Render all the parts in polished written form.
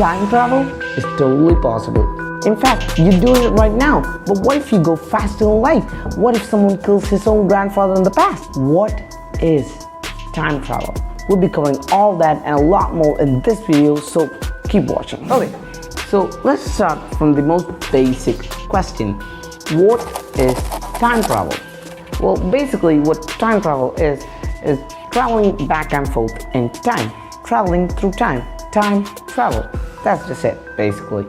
time travel is totally possible. In fact, you're doing it right now. But what if you go faster than light? What if someone kills his own grandfather in the past? What is time travel? We'll be covering all that and a lot more in this video, so keep watching. Okay, so let's start from the most basic question. What is time travel? Well, basically what time travel is traveling back and forth in time. Traveling through time. Time travel. That's just it, basically.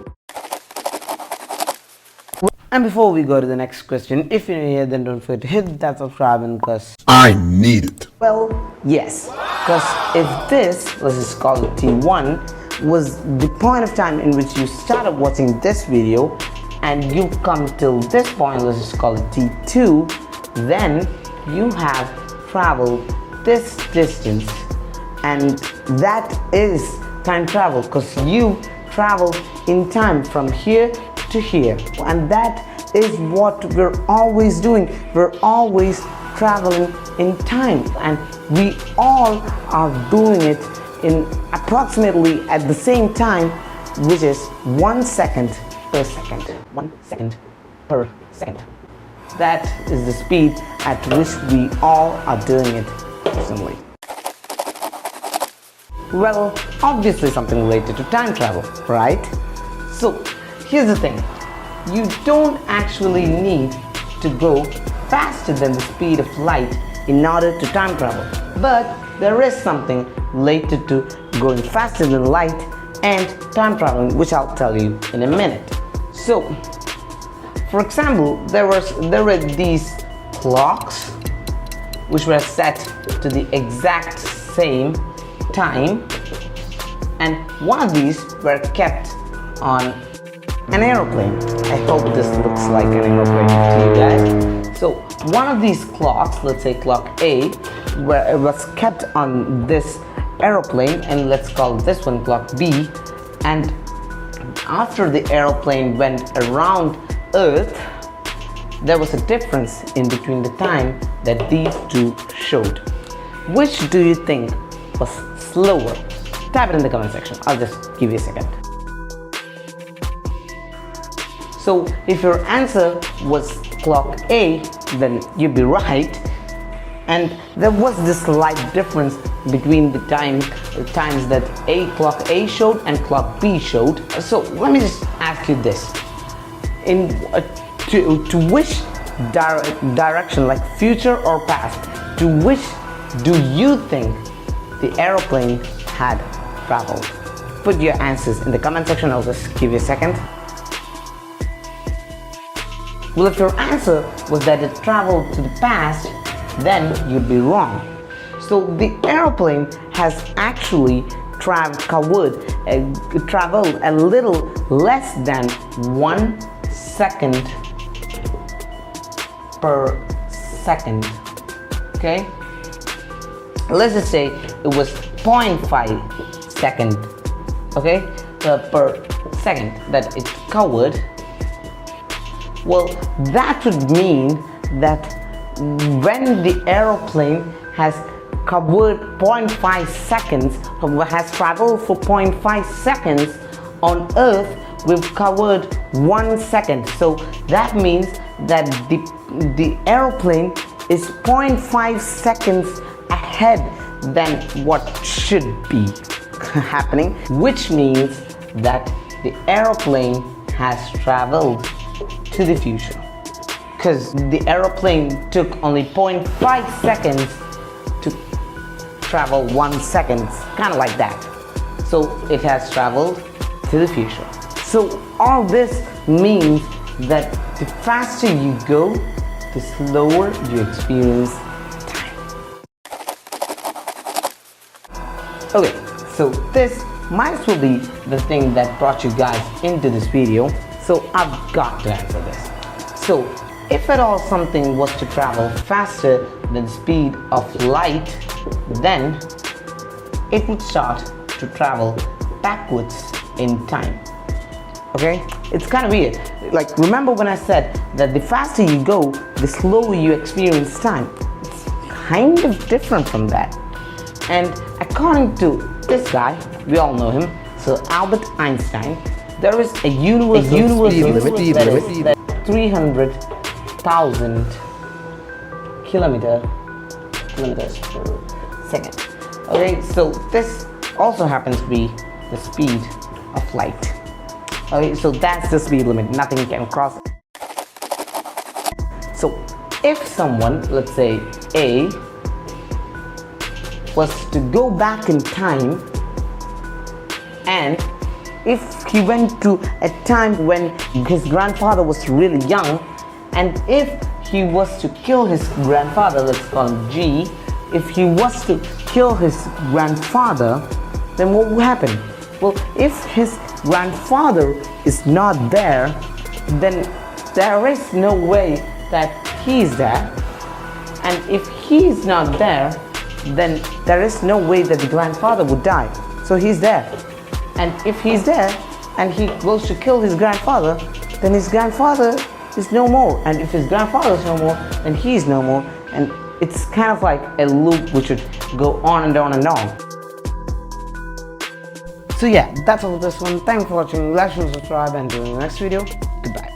And before we go to the next question, if you're new here, then don't forget to hit that subscribe button, because I need it. Well, yes, because if this, let's just call it T1, was the point of time in which you started watching this video and you've come till this point, let's just call it T2, then you have traveled this distance, and that is time travel, because you traveled in time from here to here, and that is what we're always doing. We're always traveling in time, and we all are doing it in approximately at the same time, which is 1 second per second. 1 second per second. That is the speed at which we all are doing it personally. Well, obviously something related to time travel, right? So here's the thing, you don't actually need to go faster than the speed of light in order to time travel, but there is something related to going faster than light and time traveling, which I'll tell you in a minute. So for example, there were these clocks which were set to the exact same time, and one of these were kept on an aeroplane. I hope this looks like an aeroplane to you guys. So one of these clocks, let's say clock A, where it was kept on this aeroplane, and let's call this one clock B, and after the aeroplane went around Earth, there was a difference in between the time that these two showed. Which do you think was slower? Type it in the comment section. I'll just give you a second. So if your answer was clock A, then you'd be right, and there was this slight difference between the times that clock A showed and clock B showed. So let me just ask you this, to which direction, like future or past, to which do you think the aeroplane had traveled? Put your answers in the comment section. I'll just give you a second. Well, if your answer was that it traveled to the past, then you'd be wrong. So the aeroplane has actually traveled a little less than 1 second per second. Okay? Let's just say it was 0.5 second, okay, per second that it covered. Well, that would mean that when the aeroplane has covered 0.5 seconds, has traveled for 0.5 seconds on Earth, we've covered 1 second. So that means that the aeroplane is 0.5 seconds ahead than what should be happening, which means that the aeroplane has traveled to the future, because the aeroplane took only 0.5 seconds to travel 1 second, kind of like that. So it has traveled to the future. So all this means that the faster you go, the slower you experience time. Okay, so this might as well be the thing that brought you guys into this video, so I've got to answer this. So if at all something was to travel faster than the speed of light, then it would start to travel backwards in time. Okay, it's kind of weird. Like, remember when I said that the faster you go, the slower you experience time? It's kind of different from that. And according to this guy, we all know him, So Albert Einstein, there is a universal speed limit that is 300,000 kilometers per second. Okay, so this also happens to be the speed of light. Okay, so that's the speed limit, nothing can cross it. So if someone, let's say A, was to go back in time, and if he went to a time when his grandfather was really young, and if he was to kill his grandfather, let's call him G, if he was to kill his grandfather, then what will happen? Well, if his grandfather is not there, then there is no way that he is there. And if he is not there, then there is no way that the grandfather would die. So he's there. And if he's there and he goes to kill his grandfather, then his grandfather is no more. And if his grandfather is no more, then he is no more. And it's kind of like a loop which would go on and on and on. So yeah, that's all for this one. Thanks for watching. Like, share, subscribe, and see you in the next video. Goodbye.